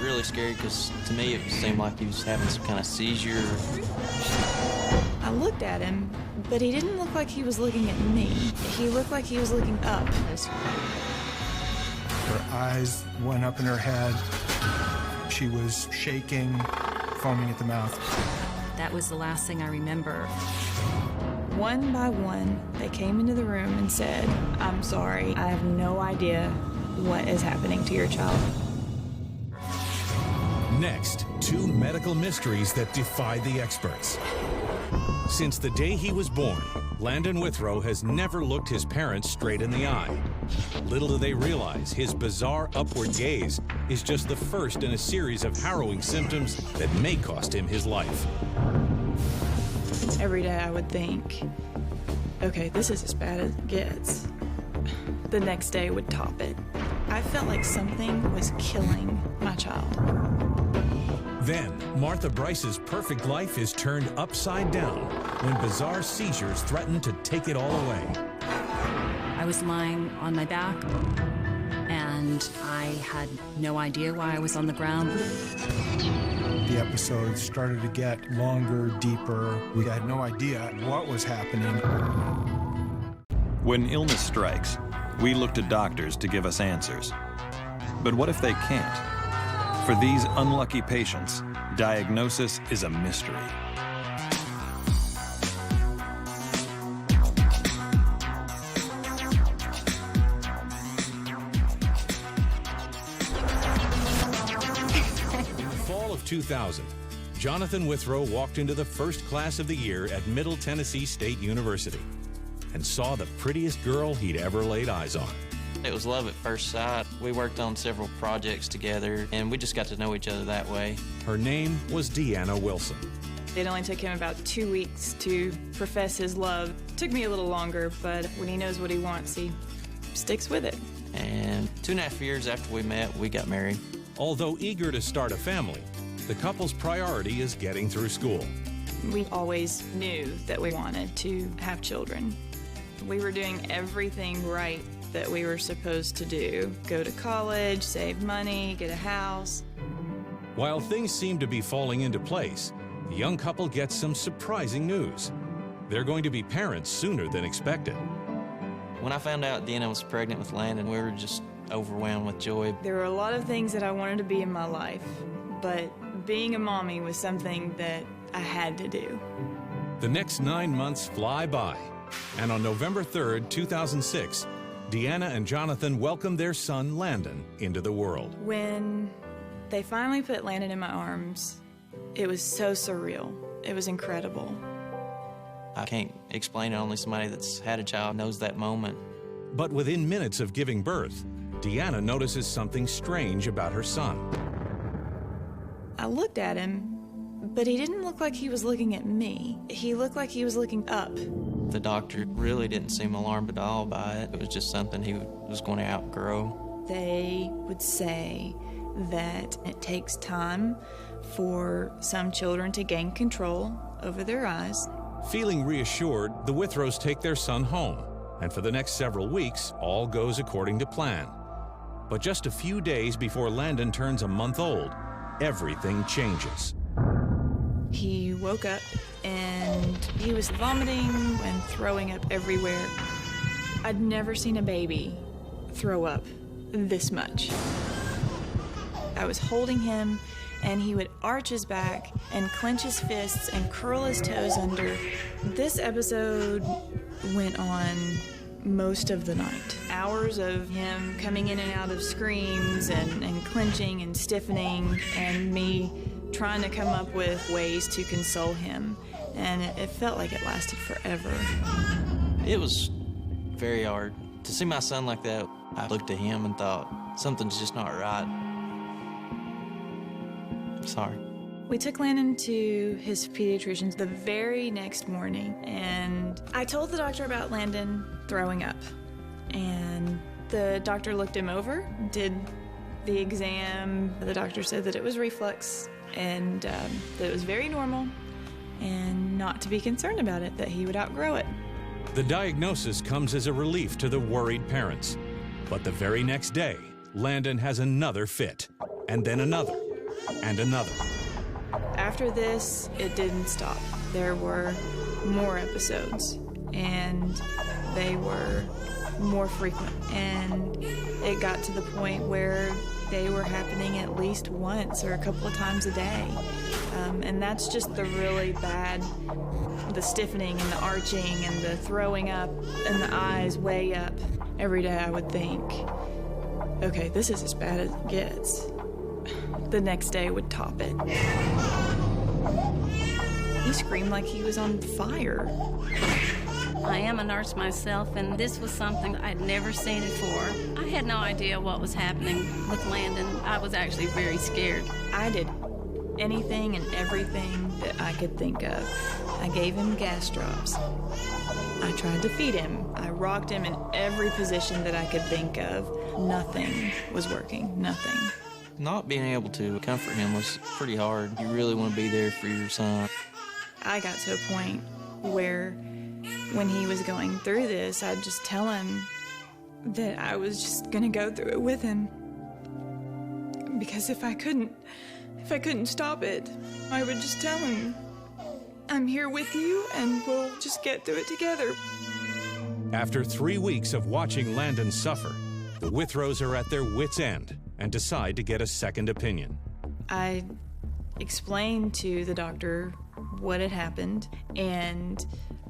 really scary because to me it seemed like he was having some kind of seizure. I looked at him, but he didn't look like he was looking at me. He looked like he was looking up. Her eyes went up in her head. She was shaking, foaming at the mouth. That was the last thing I remember. One by one, they came into the room and said, "I'm sorry, I have no idea what is happening to your child." Next, two medical mysteries that defy the experts. Since the day he was born, Landon Withrow has never looked his parents straight in the eye. Little do they realize his bizarre upward gaze is just the first in a series of harrowing symptoms that may cost him his life. Every day I would think, okay, this is as bad as it gets. The next day would top it. I felt like something was killing my child. Then, Martha Bryce's perfect life is turned upside down when bizarre seizures threaten to take it all away. I was lying on my back, and I had no idea why I was on the ground. The episodes started to get longer, deeper. We had no idea what was happening. When illness strikes, we look to doctors to give us answers. But what if they can't? For these unlucky patients, diagnosis is a mystery. Fall of 2000, Jonathan Withrow walked into the first class of the year at Middle Tennessee State University and saw the prettiest girl he'd ever laid eyes on. It was love at first sight. We worked on several projects together, and we just got to know each other that way. Her name was Deanna Wilson. It only took him about 2 weeks to profess his love. It took me a little longer, but when he knows what he wants, he sticks with it. And 2.5 years after we met, we got married. Although eager to start a family, the couple's priority is getting through school. We always knew that we wanted to have children. We were doing everything right that we were supposed to do. Go to college, save money, get a house. While things seem to be falling into place, the young couple gets some surprising news. They're going to be parents sooner than expected. When I found out Deanna was pregnant with Landon, we were just overwhelmed with joy. There were a lot of things that I wanted to be in my life, but being a mommy was something that I had to do. The next 9 months fly by, and on November 3rd, 2006, Deanna and Jonathan welcomed their son, Landon, into the world. When they finally put Landon in my arms, it was so surreal. It was incredible. I can't explain it. Only somebody that's had a child knows that moment. But within minutes of giving birth, Deanna notices something strange about her son. I looked at him, but he didn't look like he was looking at me. He looked like he was looking up. The doctor really didn't seem alarmed at all by it. It was just something he was going to outgrow. They would say that it takes time for some children to gain control over their eyes. Feeling reassured, the Withrows take their son home, and for the next several weeks, all goes according to plan. But just a few days before Landon turns a month old, everything changes. He woke up and he was vomiting and throwing up everywhere. I'd never seen a baby throw up this much. I was holding him and he would arch his back and clench his fists and curl his toes under. This episode went on most of the night. Hours of him coming in and out of screams and clenching and stiffening, and me trying to come up with ways to console him. And it felt like it lasted forever. It was very hard. To see my son like that, I looked at him and thought, something's just not right. I'm sorry. We took Landon to his pediatrician the very next morning, and I told the doctor about Landon throwing up. And the doctor looked him over, did the exam. The doctor said that it was reflux and that it was very normal and not to be concerned about it, that he would outgrow it. The diagnosis comes as a relief to the worried parents. But the very next day, Landon has another fit, and then another. and another. After this, it didn't stop. There were more episodes, and they were more frequent. And it got to the point where they were happening at least once or a couple of times a day. And that's just the really bad, the stiffening and the arching and the throwing up and the eyes way up. Every day I would think, okay, this is as bad as it gets. The next day would top it. He screamed like he was on fire. I am a nurse myself, and this was something I'd never seen before. I had no idea what was happening with Landon. I was actually very scared. I did anything and everything that I could think of. I gave him gas drops. I tried to feed him. I rocked him in every position that I could think of. Nothing was working, nothing. Not being able to comfort him was pretty hard. You really want to be there for your son. I got to a point where when he was going through this, I'd just tell him that I was just gonna go through it with him. Because if I couldn't stop it, I would just tell him, I'm here with you and we'll just get through it together. After 3 weeks of watching Landon suffer, the Withrows are at their wits' end and decide to get a second opinion. I explained to the doctor what had happened, and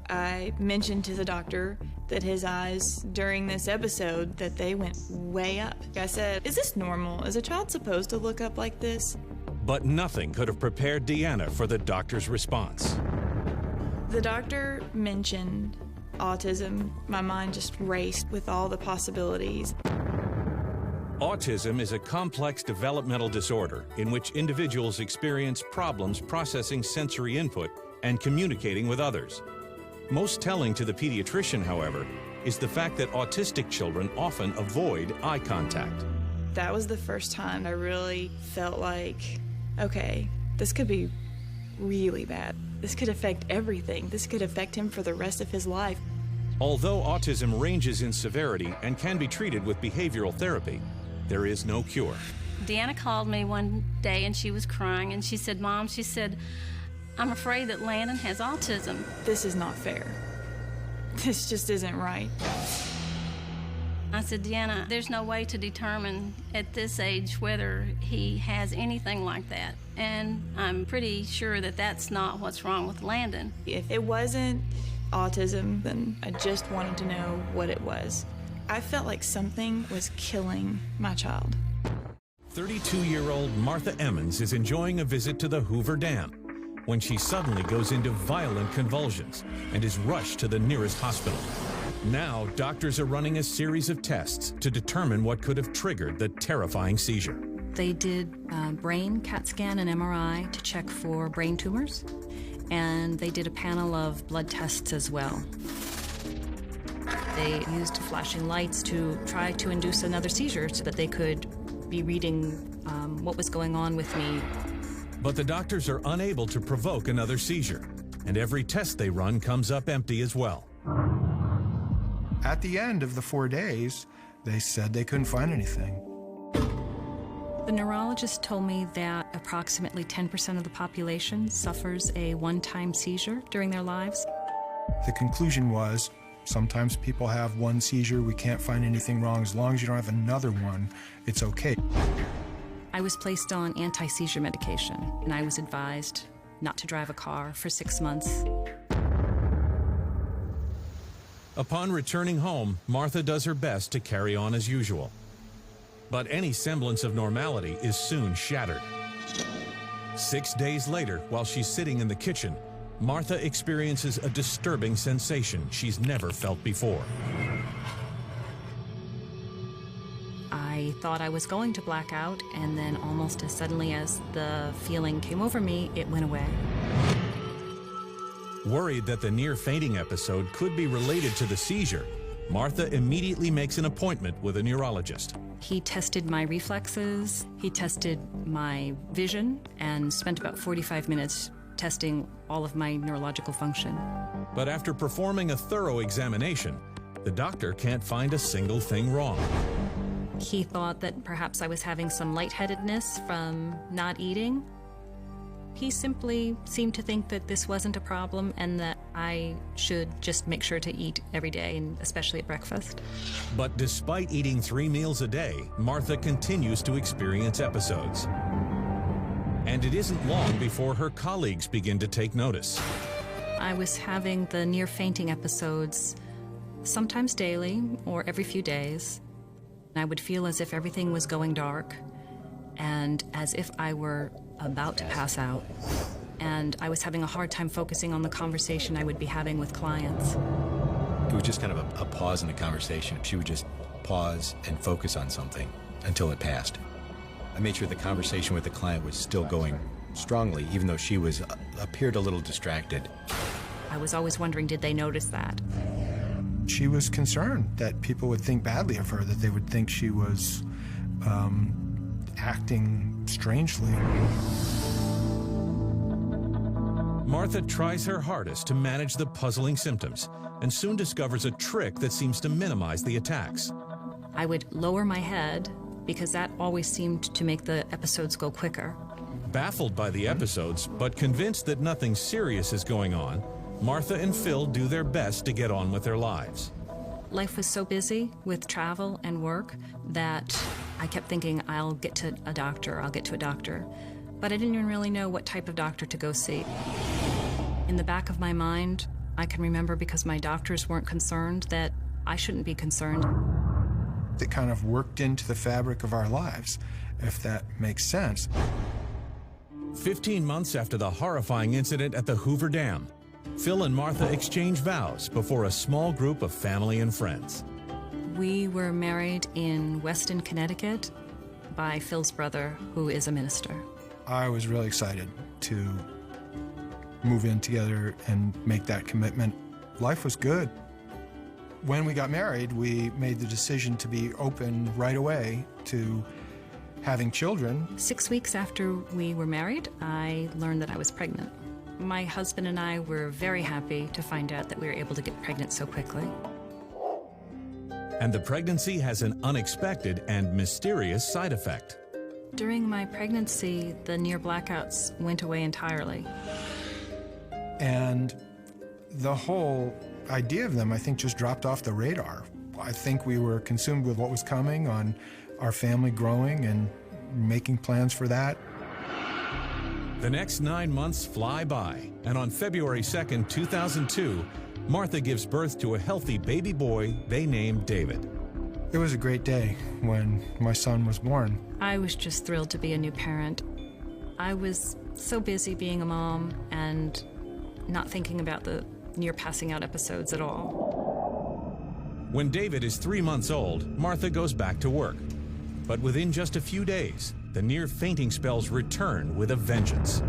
I mentioned to the doctor that his eyes during this episode, that they went way up. I said, is this normal? Is a child supposed to look up like this? But nothing could have prepared Deanna for the doctor's response. The doctor mentioned autism. My mind just raced with all the possibilities. Autism is a complex developmental disorder in which individuals experience problems processing sensory input and communicating with others. Most telling to the pediatrician, however, is the fact that autistic children often avoid eye contact. That was the first time I really felt like, okay, this could be really bad. This could affect everything. This could affect him for the rest of his life. Although autism ranges in severity and can be treated with behavioral therapy, there is no cure. Deanna called me one day and she was crying and she said, Mom, she said, I'm afraid that Landon has autism. This is not fair. This just isn't right. I said, Deanna, there's no way to determine at this age whether he has anything like that. And I'm pretty sure that that's not what's wrong with Landon. If it wasn't autism, then I just wanted to know what it was. I felt like something was killing my child. 32-year-old Martha Emmons is enjoying a visit to the Hoover Dam when she suddenly goes into violent convulsions and is rushed to the nearest hospital. Now, doctors are running a series of tests to determine what could have triggered the terrifying seizure. They did brain CAT scan and MRI to check for brain tumors, and they did a panel of blood tests as well. They used flashing lights to try to induce another seizure so that they could be reading what was going on with me. But the doctors are unable to provoke another seizure, and every test they run comes up empty as well. At the end of the 4 days, they said they couldn't find anything. The neurologist told me that approximately 10% of the population suffers a one-time seizure during their lives. The conclusion was, sometimes people have one seizure, we can't find anything wrong. As long as you don't have another one, it's okay. I was placed on anti-seizure medication, and I was advised not to drive a car for 6 months. Upon returning home, Martha does her best to carry on as usual. But any semblance of normality is soon shattered. 6 days later, while she's sitting in the kitchen, Martha experiences a disturbing sensation she's never felt before. I thought I was going to black out, and then almost as suddenly as the feeling came over me, it went away. Worried that the near-fainting episode could be related to the seizure, Martha immediately makes an appointment with a neurologist. He tested my reflexes, he tested my vision, and spent about 45 minutes testing all of my neurological function. But after performing a thorough examination, the doctor can't find a single thing wrong. He thought that perhaps I was having some lightheadedness from not eating. He simply seemed to think that this wasn't a problem and that I should just make sure to eat every day, and especially at breakfast. But despite eating 3 meals a day, Martha continues to experience episodes. And it isn't long before her colleagues begin to take notice. I was having the near fainting episodes sometimes daily or every few days. I would feel as if everything was going dark and as if I were about to pass out. And I was having a hard time focusing on the conversation I would be having with clients. It was just kind of a pause in the conversation. She would just pause and focus on something until it passed. I made sure the conversation with the client was still going strongly, even though she appeared a little distracted. I was always wondering, did they notice that? She was concerned that people would think badly of her, that they would think she was acting strangely. Martha tries her hardest to manage the puzzling symptoms and soon discovers a trick that seems to minimize the attacks. I would lower my head because that always seemed to make the episodes go quicker. Baffled by the episodes, but convinced that nothing serious is going on, Martha and Phil do their best to get on with their lives. Life was so busy with travel and work that I kept thinking, I'll get to a doctor. But I didn't even really know what type of doctor to go see. In the back of my mind, I can remember, because my doctors weren't concerned, that I shouldn't be concerned. It kind of worked into the fabric of our lives, if that makes sense. 15 months after the horrifying incident at the Hoover Dam, Phil and Martha exchange vows before a small group of family and friends. We were married in Weston, Connecticut, by Phil's brother, who is a minister. I was really excited to move in together and make that commitment. Life was good. When we got married, we made the decision to be open right away to having children. 6 weeks after we were married, I learned that I was pregnant. My husband and I were very happy to find out that we were able to get pregnant so quickly. And the pregnancy has an unexpected and mysterious side effect. During my pregnancy, the near blackouts went away entirely. And the whole idea of them, I think, just dropped off the radar. I think we were consumed with what was coming, on our family growing and making plans for that. The next 9 months fly by, and on February 2nd, 2002, Martha gives birth to a healthy baby boy they named David. It was a great day when my son was born. I was just thrilled to be a new parent. I was so busy being a mom and not thinking about the near passing out episodes at all. When David is 3 months old, Martha goes back to work. But within just a few days, the near fainting spells return with a vengeance.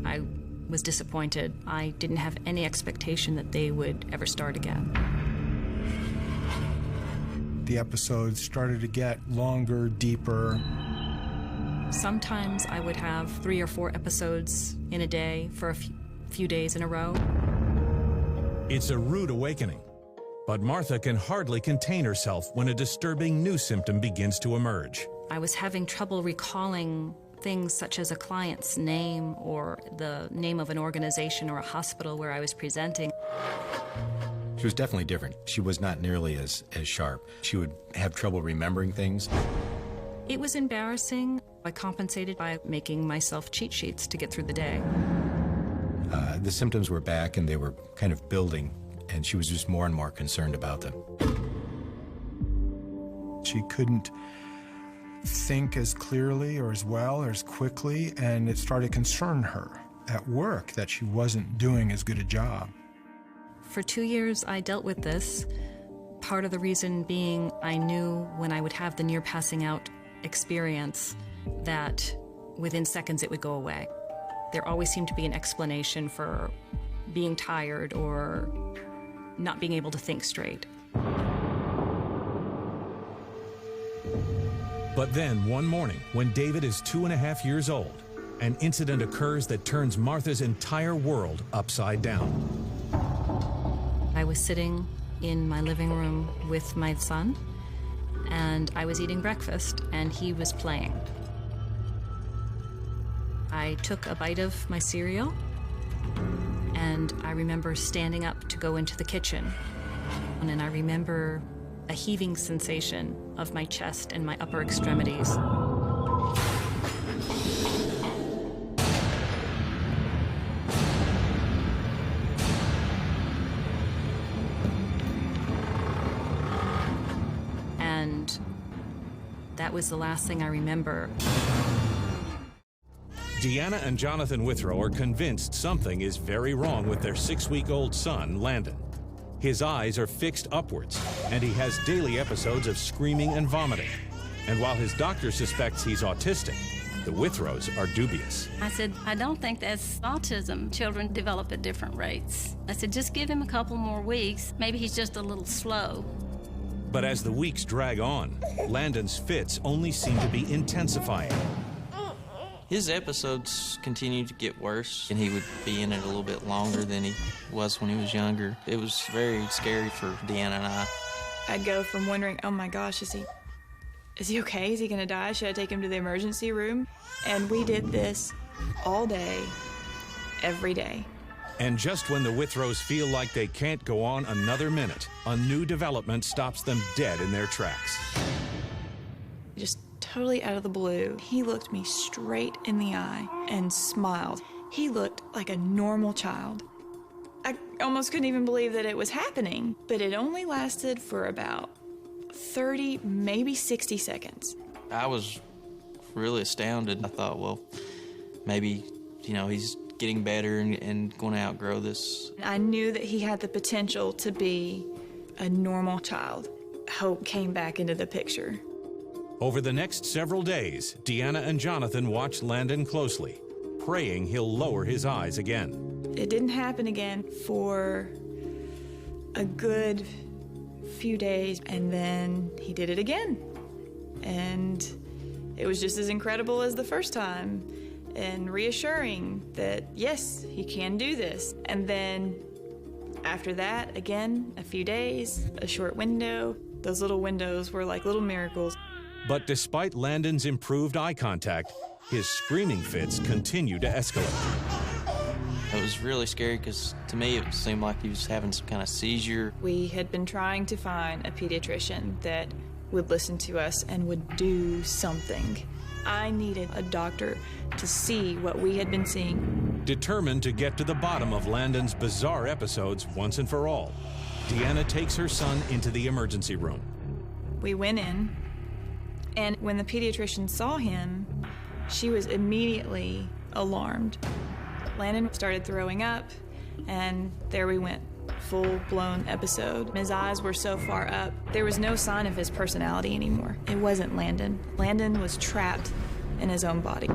I was disappointed. I didn't have any expectation that they would ever start again. The episodes started to get longer, deeper. Sometimes I would have 3 or 4 episodes in a day for a few days in a row. It's a rude awakening. But Martha can hardly contain herself when a disturbing new symptom begins to emerge. I was having trouble recalling things such as a client's name or the name of an organization or a hospital where I was presenting. She was definitely different. She was not nearly as sharp. She would have trouble remembering things. It was embarrassing. I compensated by making myself cheat sheets to get through the day. The symptoms were back and they were kind of building, and she was just more and more concerned about them. She couldn't think as clearly or as well or as quickly, and it started to concern her at work that she wasn't doing as good a job. For 2 years, I dealt with this. Part of the reason being I knew when I would have the near passing out experience that within seconds it would go away. There always seemed to be an explanation for being tired or not being able to think straight. But then one morning, when David is 2.5 years old, an incident occurs that turns Martha's entire world upside down. I was sitting in my living room with my son, and I was eating breakfast, and he was playing. I took a bite of my cereal, and I remember standing up to go into the kitchen. And I remember a heaving sensation of my chest and my upper extremities. And that was the last thing I remember. Deanna and Jonathan Withrow are convinced something is very wrong with their 6-week-old son, Landon. His eyes are fixed upwards, and he has daily episodes of screaming and vomiting. And while his doctor suspects he's autistic, the Withrows are dubious. I said, I don't think that's autism. Children develop at different rates. I said, just give him a couple more weeks. Maybe he's just a little slow. But as the weeks drag on, Landon's fits only seem to be intensifying. His episodes continued to get worse, and he would be in it a little bit longer than he was when he was younger. It was very scary for Deanna and I. I'd go from wondering, oh my gosh, is he okay? Is he gonna die? Should I take him to the emergency room? And we did this all day, every day. And just when the Withrows feel like they can't go on another minute, a new development stops them dead in their tracks. Just totally out of the blue, he looked me straight in the eye and smiled. He looked like a normal child. I almost couldn't even believe that it was happening, but it only lasted for about 30, maybe 60 seconds. I was really astounded. I thought, well, maybe, he's getting better and going to outgrow this. I knew that he had the potential to be a normal child. Hope came back into the picture. Over the next several days, Deanna and Jonathan watch Landon closely, praying he'll lower his eyes again. It didn't happen again for a good few days, and then he did it again. And it was just as incredible as the first time, and reassuring that, yes, he can do this. And then after that, again, a few days, a short window. Those little windows were like little miracles. But despite Landon's improved eye contact, his screaming fits continue to escalate. It was really scary because to me it seemed like he was having some kind of seizure. We had been trying to find a pediatrician that would listen to us and would do something. I needed a doctor to see what we had been seeing. Determined to get to the bottom of Landon's bizarre episodes once and for all, Deanna takes her son into the emergency room. We went in, and when the pediatrician saw him, she was immediately alarmed. Landon started throwing up, and there we went. Full-blown episode. His eyes were so far up, there was no sign of his personality anymore. It wasn't Landon. Landon was trapped in his own body.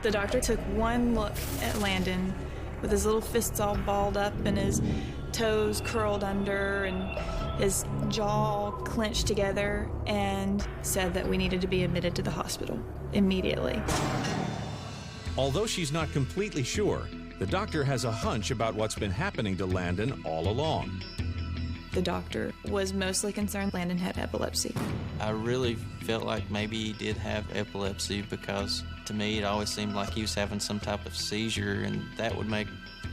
The doctor took one look at Landon with his little fists all balled up and his toes curled under and his jaw clenched together, and said that we needed to be admitted to the hospital immediately. Although she's not completely sure, the doctor has a hunch about what's been happening to Landon all along. The doctor was mostly concerned Landon had epilepsy. I really felt like maybe he did have epilepsy because to me it always seemed like he was having some type of seizure, and that would make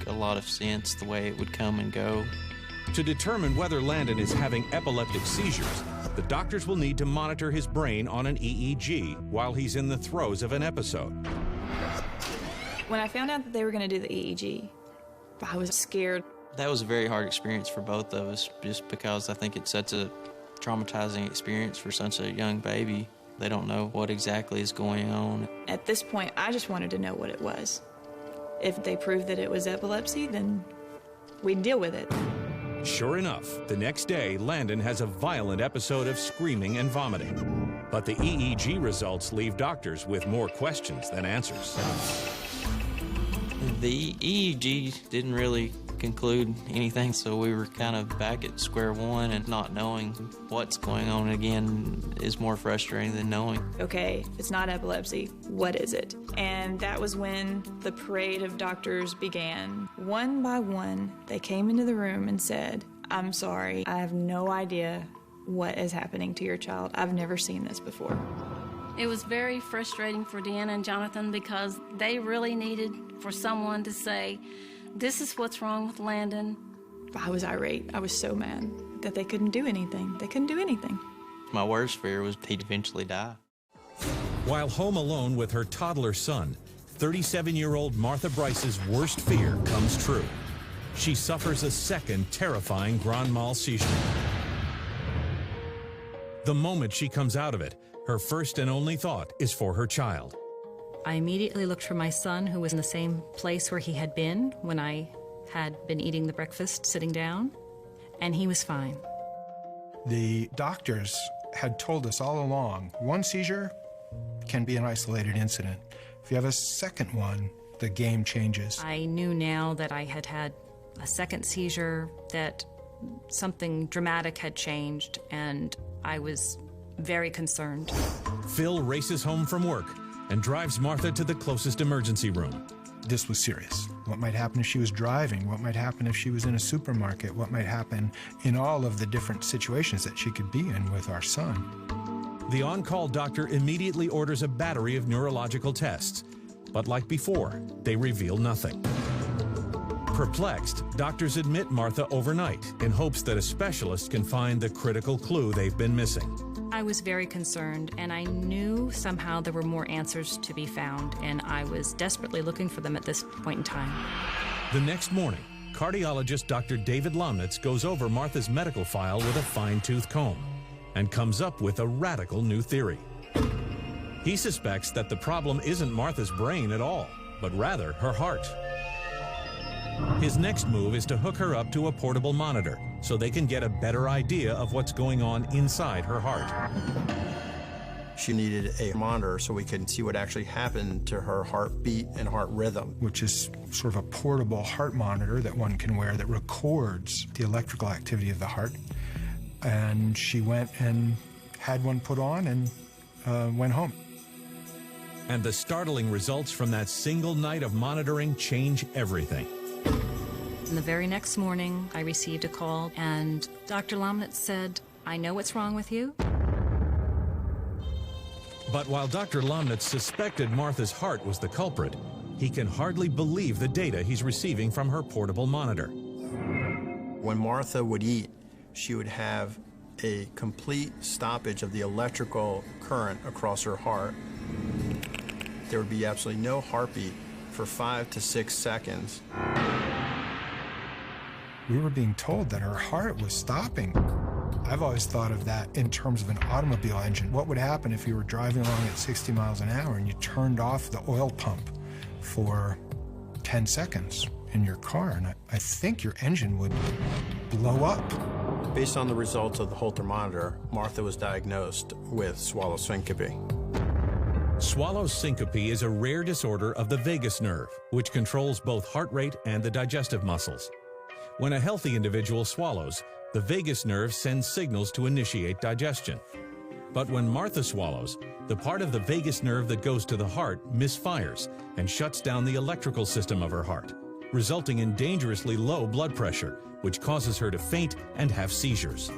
a lot of sense the way it would come and go. To determine whether Landon is having epileptic seizures, the doctors will need to monitor his brain on an EEG while he's in the throes of an episode. When I found out that they were going to do the EEG, I was scared. That was a very hard experience for both of us, just because I think it's such a traumatizing experience for such a young baby. They don't know what exactly is going on. At this point, I just wanted to know what it was. If they proved that it was epilepsy, then we'd deal with it. Sure enough, the next day, Landon has a violent episode of screaming and vomiting. But the EEG results leave doctors with more questions than answers. The EEG didn't really conclude anything, so we were kind of back at square one, and not knowing what's going on again is more frustrating than knowing. Okay, if it's not epilepsy, what is it? And that was when the parade of doctors began. One by one, they came into the room and said, "I'm sorry, I have no idea what is happening to your child? I've never seen this before. It was very frustrating for Deanna and Jonathan because they really needed for someone to say, this is what's wrong with Landon. I was irate. I was so mad that they couldn't do anything. They couldn't do anything. My worst fear was he'd eventually die. While home alone with her toddler son, 37-year-old Martha Bryce's worst fear comes true. She suffers a second terrifying grand mal seizure. The moment she comes out of it, her first and only thought is for her child. I immediately looked for my son, who was in the same place where he had been when I had been eating the breakfast sitting down, and he was fine. The doctors had told us all along, one seizure can be an isolated incident. If you have a second one, the game changes. I knew now that I had had a second seizure, that something dramatic had changed, and I was very concerned. Phil races home from work and drives Martha to the closest emergency room. This was serious. What might happen if she was driving? What might happen if she was in a supermarket? What might happen in all of the different situations that she could be in with our son? The on-call doctor immediately orders a battery of neurological tests, but like before, they reveal nothing. Perplexed, doctors admit Martha overnight in hopes that a specialist can find the critical clue they've been missing. I was very concerned, and I knew somehow there were more answers to be found, and I was desperately looking for them at this point in time. The next morning, cardiologist Dr. David Lomnitz goes over Martha's medical file with a fine-tooth comb and comes up with a radical new theory. He suspects that the problem isn't Martha's brain at all, but rather her heart. His next move is to hook her up to a portable monitor so they can get a better idea of what's going on inside her heart. She needed a monitor so we could see what actually happened to her heartbeat and heart rhythm. Which is sort of a portable heart monitor that one can wear that records the electrical activity of the heart. And she went and had one put on and went home. And the startling results from that single night of monitoring change everything. And the very next morning, I received a call, and Dr. Lomnitz said, "I know what's wrong with you." But while Dr. Lomnitz suspected Martha's heart was the culprit, he can hardly believe the data he's receiving from her portable monitor. When Martha would eat, she would have a complete stoppage of the electrical current across her heart. There would be absolutely no heartbeat for 5 to 6 seconds. We were being told that her heart was stopping. I've always thought of that in terms of an automobile engine. What would happen if you were driving along at 60 miles an hour and you turned off the oil pump for 10 seconds in your car? And I think your engine would blow up. Based on the results of the Holter monitor, Martha was diagnosed with swallow syncope. Swallow syncope is a rare disorder of the vagus nerve, which controls both heart rate and the digestive muscles. When a healthy individual swallows, the vagus nerve sends signals to initiate digestion. But when Martha swallows, the part of the vagus nerve that goes to the heart misfires and shuts down the electrical system of her heart, resulting in dangerously low blood pressure, which causes her to faint and have seizures.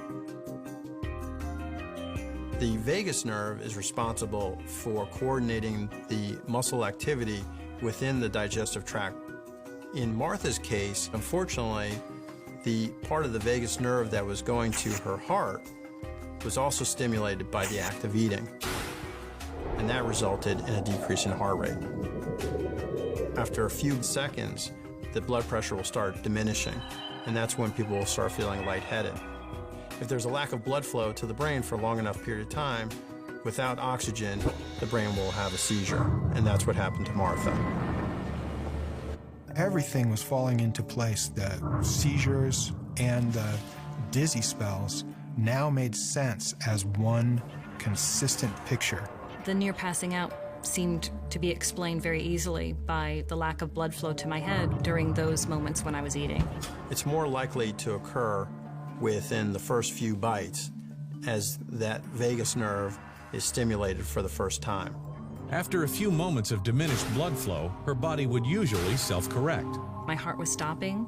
The vagus nerve is responsible for coordinating the muscle activity within the digestive tract. In Martha's case, unfortunately, the part of the vagus nerve that was going to her heart was also stimulated by the act of eating, and that resulted in a decrease in heart rate. After a few seconds, the blood pressure will start diminishing, and that's when people will start feeling lightheaded. If there's a lack of blood flow to the brain for a long enough period of time, without oxygen, the brain will have a seizure, and that's what happened to Martha. Everything was falling into place. The seizures and the dizzy spells now made sense as one consistent picture. The near passing out seemed to be explained very easily by the lack of blood flow to my head during those moments when I was eating. It's more likely to occur within the first few bites as that vagus nerve is stimulated for the first time. After a few moments of diminished blood flow, her body would usually self-correct. My heart was stopping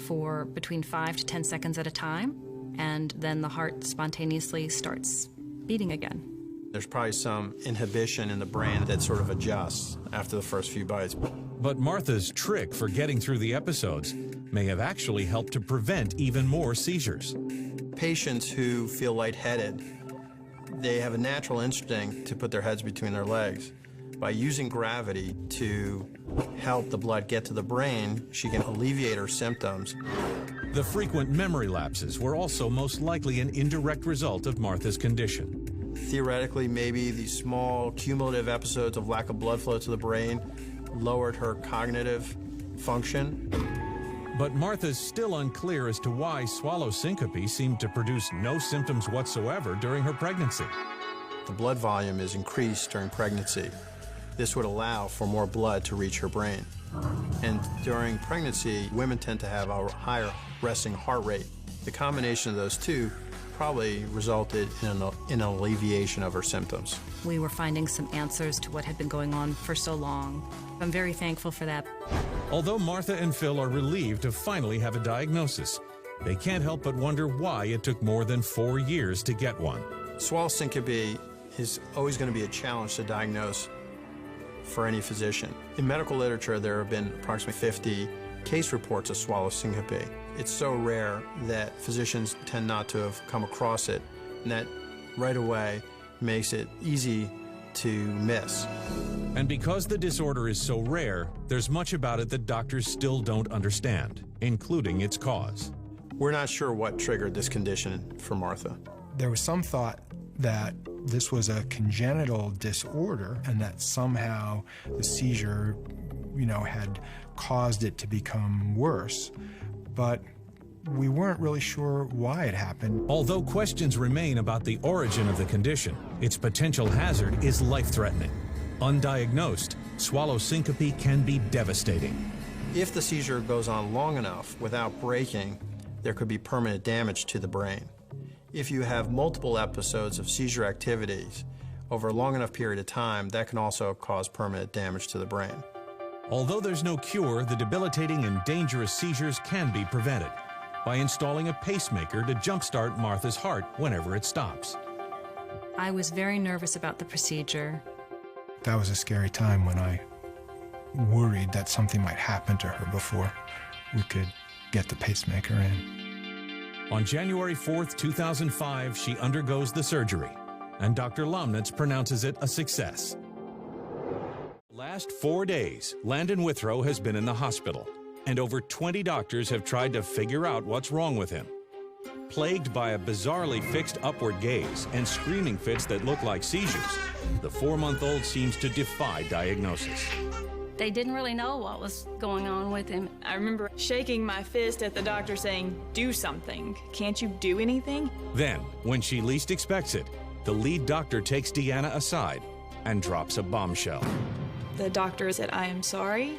for between 5 to 10 seconds at a time, and then the heart spontaneously starts beating again. There's probably some inhibition in the brain that sort of adjusts after the first few bites. But Martha's trick for getting through the episodes may have actually helped to prevent even more seizures. Patients who feel lightheaded, they have a natural instinct to put their heads between their legs. By using gravity to help the blood get to the brain, she can alleviate her symptoms. The frequent memory lapses were also most likely an indirect result of Martha's condition. Theoretically, maybe these small cumulative episodes of lack of blood flow to the brain lowered her cognitive function. But Martha's still unclear as to why swallow syncope seemed to produce no symptoms whatsoever during her pregnancy. The blood volume is increased during pregnancy. This would allow for more blood to reach her brain. And during pregnancy, women tend to have a higher resting heart rate. The combination of those two probably resulted in an alleviation of her symptoms. We were finding some answers to what had been going on for so long. I'm very thankful for that. Although Martha and Phil are relieved to finally have a diagnosis, they can't help but wonder why it took more than 4 years to get one. Swallow syncope is always going to be a challenge to diagnose for any physician. In medical literature, there have been approximately 50 case reports of swallow syncope. It's so rare that physicians tend not to have come across it, and that right away makes it easy to miss. And because the disorder is so rare, there's much about it that doctors still don't understand, including its cause. We're not sure what triggered this condition for Martha. There was some thought that this was a congenital disorder and that somehow the seizure, had caused it to become worse. But we weren't really sure why it happened. Although questions remain about the origin of the condition, its potential hazard is life-threatening. Undiagnosed, swallow syncope can be devastating. If the seizure goes on long enough without breaking, there could be permanent damage to the brain. If you have multiple episodes of seizure activities over a long enough period of time, that can also cause permanent damage to the brain. Although there's no cure, the debilitating and dangerous seizures can be prevented by installing a pacemaker to jumpstart Martha's heart whenever it stops. I was very nervous about the procedure. That was a scary time when I worried that something might happen to her before we could get the pacemaker in. On January 4th, 2005, she undergoes the surgery, and Dr. Lomnitz pronounces it a success. Last 4 days, Landon Withrow has been in the hospital, and over 20 doctors have tried to figure out what's wrong with him. Plagued by a bizarrely fixed upward gaze and screaming fits that look like seizures, the 4-month-old seems to defy diagnosis. They didn't really know what was going on with him. I remember shaking my fist at the doctor saying, "Do something. Can't you do anything?" Then, when she least expects it, the lead doctor takes Deanna aside and drops a bombshell. The doctor said, "I am sorry.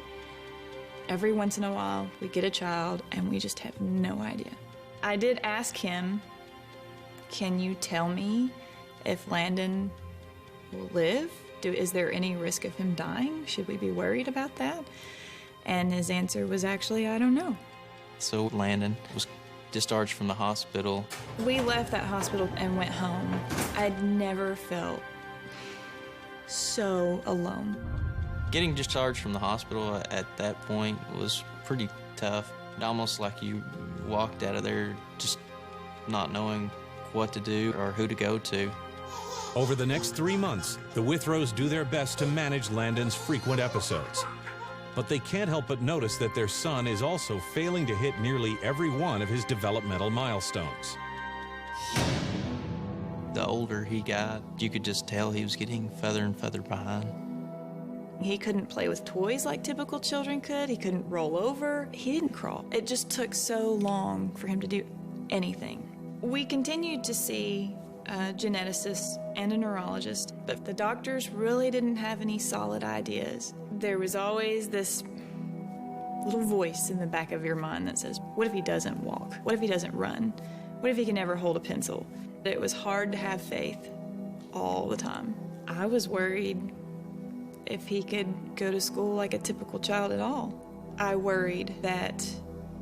Every once in a while, we get a child, and we just have no idea." I did ask him, "Can you tell me if Landon will live? Is there any risk of him dying? Should we be worried about that?" And his answer was actually, "I don't know." So Landon was discharged from the hospital. We left that hospital and went home. I'd never felt so alone. Getting discharged from the hospital at that point was pretty tough. Almost like you walked out of there just not knowing what to do or who to go to. Over the next 3 months, the Withrows do their best to manage Landon's frequent episodes. But they can't help but notice that their son is also failing to hit nearly every one of his developmental milestones. The older he got, you could just tell he was getting further and further behind. He couldn't play with toys like typical children could. He couldn't roll over. He didn't crawl. It just took so long for him to do anything. We continued to see a geneticist and a neurologist, but the doctors really didn't have any solid ideas. There was always this little voice in the back of your mind that says, what if he doesn't walk? What if he doesn't run? What if he can never hold a pencil? It was hard to have faith all the time. I was worried if he could go to school like a typical child at all. I worried that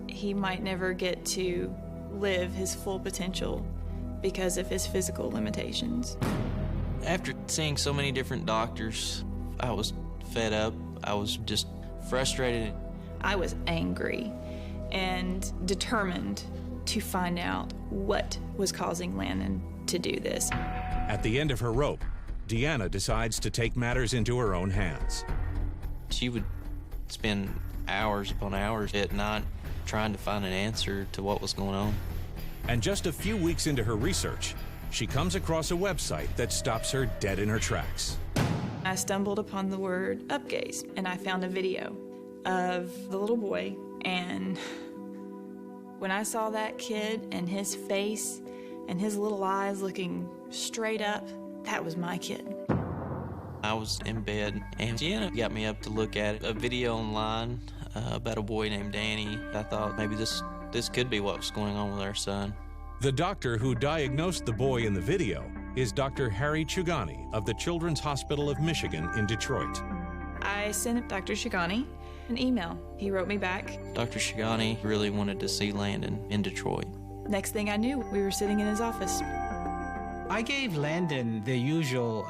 he might never get to live his full potential because of his physical limitations. After seeing so many different doctors, I was fed up. I was just frustrated. I was angry and determined to find out what was causing Landon to do this. At the end of her rope, Deanna decides to take matters into her own hands. She would spend hours upon hours at night trying to find an answer to what was going on. And just a few weeks into her research, she comes across a website that stops her dead in her tracks. I stumbled upon the word upgaze, and I found a video of the little boy, and when I saw that kid and his face and his little eyes looking straight up, that was my kid. I was in bed, and Deanna got me up to look at a video online about a boy named Danny. I thought maybe this could be what was going on with our son. The doctor who diagnosed the boy in the video is Dr. Harry Chugani of the Children's Hospital of Michigan in Detroit. I sent Dr. Shigani an email. He wrote me back. Dr. Shigani really wanted to see Landon in Detroit. Next thing I knew, we were sitting in his office. I gave Landon the usual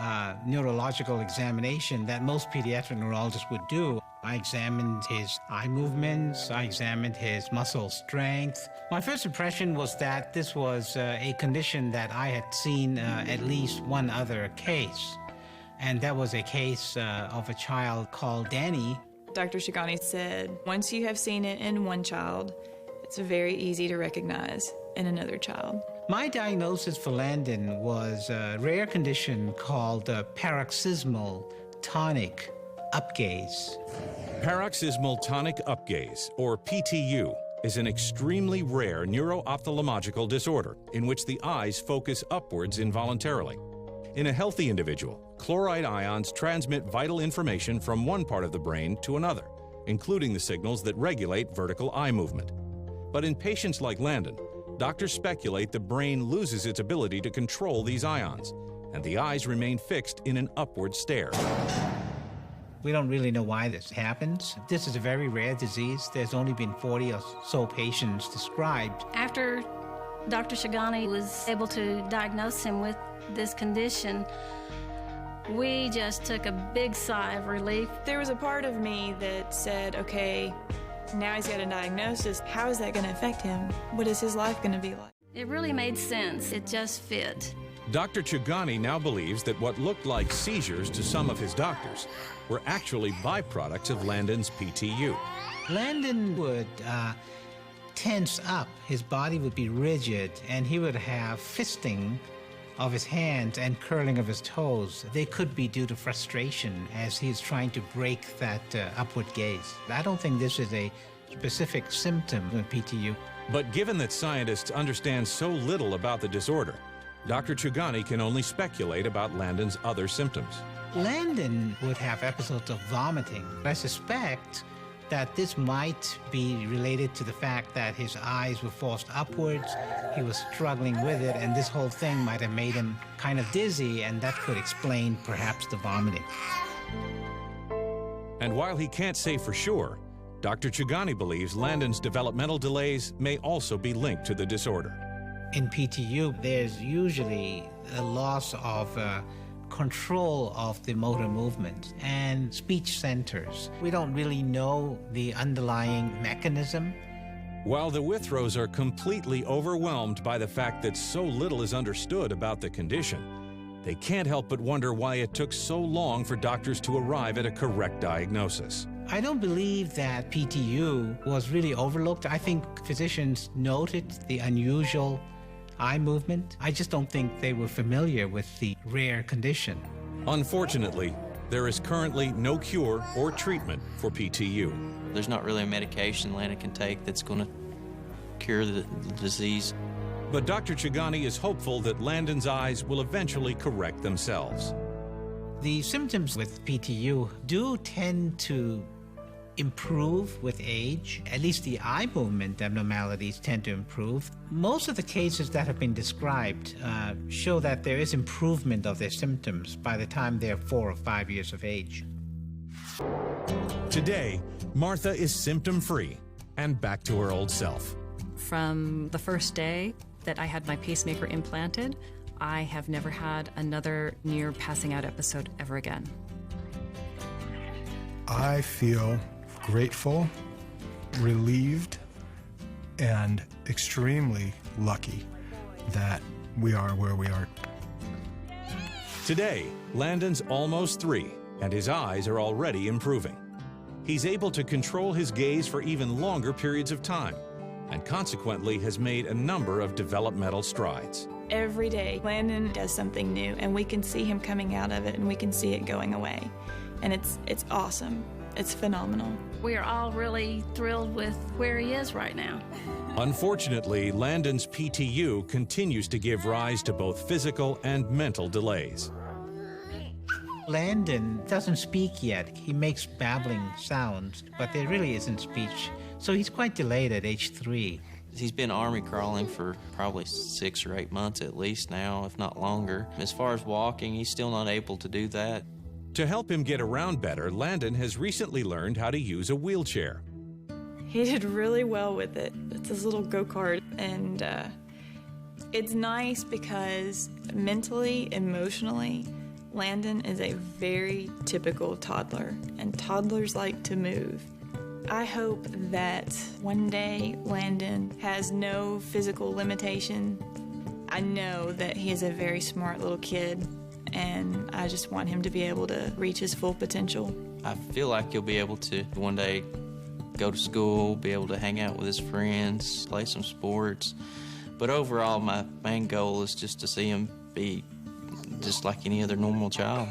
neurological examination that most pediatric neurologists would do. I examined his eye movements, I examined his muscle strength. My first impression was that this was a condition that I had seen at least one other case. And that was a case of a child called Danny. Dr. Shigani said, once you have seen it in one child, it's very easy to recognize in another child. My diagnosis for Landon was a rare condition called paroxysmal tonic upgaze. Paroxysmal tonic upgaze, or PTU, is an extremely rare neuro-ophthalmological disorder in which the eyes focus upwards involuntarily. In a healthy individual, chloride ions transmit vital information from one part of the brain to another, including the signals that regulate vertical eye movement. But in patients like Landon, doctors speculate the brain loses its ability to control these ions, and the eyes remain fixed in an upward stare. We don't really know why this happens. This is a very rare disease. There's only been 40 or so patients described. After Dr. Shigani was able to diagnose him with this condition, we just took a big sigh of relief. There was a part of me that said, okay, now he's got a diagnosis. How is that going to affect him? What is his life going to be like? It really made sense. It just fit. Dr. Chugani now believes that what looked like seizures to some of his doctors were actually byproducts of Landon's PTU. Landon would tense up. His body would be rigid, and he would have fisting of his hands and curling of his toes. They could be due to frustration as he's trying to break that upward gaze. I don't think this is a specific symptom of PTU. But given that scientists understand so little about the disorder, Dr. Chugani can only speculate about Landon's other symptoms. Landon would have episodes of vomiting. I suspect that this might be related to the fact that his eyes were forced upwards, he was struggling with it, and this whole thing might have made him kind of dizzy, and that could explain perhaps the vomiting. And while he can't say for sure, Dr. Chugani believes Landon's developmental delays may also be linked to the disorder. In PTU, there's usually a loss of control of the motor movement and speech centers. We don't really know the underlying mechanism. While the Withrows are completely overwhelmed by the fact that so little is understood about the condition, they can't help but wonder why it took so long for doctors to arrive at a correct diagnosis. I don't believe that PTU was really overlooked. I think physicians noted the unusual eye movement. I just don't think they were familiar with the rare condition. Unfortunately, there is currently no cure or treatment for PTU. There's not really a medication Landon can take that's going to cure the disease. But Dr. Chugani is hopeful that Landon's eyes will eventually correct themselves. The symptoms with PTU do tend to improve with age. At least the eye movement abnormalities tend to improve. Most of the cases that have been described show that there is improvement of their symptoms by the time they're 4 or 5 years of age. Today, Martha is symptom-free and back to her old self. From the first day that I had my pacemaker implanted, I have never had another near passing out episode ever again. I feel grateful, relieved, and extremely lucky that we are where we are. Today, Landon's almost 3, and his eyes are already improving. He's able to control his gaze for even longer periods of time, and consequently has made a number of developmental strides. Every day, Landon does something new, and we can see him coming out of it, and we can see it going away. And it's awesome. It's phenomenal. We are all really thrilled with where he is right now. Unfortunately, Landon's PTU continues to give rise to both physical and mental delays. Landon doesn't speak yet. He makes babbling sounds, but there really isn't speech. So he's quite delayed at age 3. He's been army crawling for probably 6 or 8 months at least now, if not longer. As far as walking, he's still not able to do that. To help him get around better, Landon has recently learned how to use a wheelchair. He did really well with it. It's his little go-kart, and it's nice because mentally, emotionally, Landon is a very typical toddler, and toddlers like to move. I hope that one day Landon has no physical limitation. I know that he is a very smart little kid, and I just want him to be able to reach his full potential. I feel like he'll be able to one day go to school, be able to hang out with his friends, play some sports. But overall, my main goal is just to see him be just like any other normal child.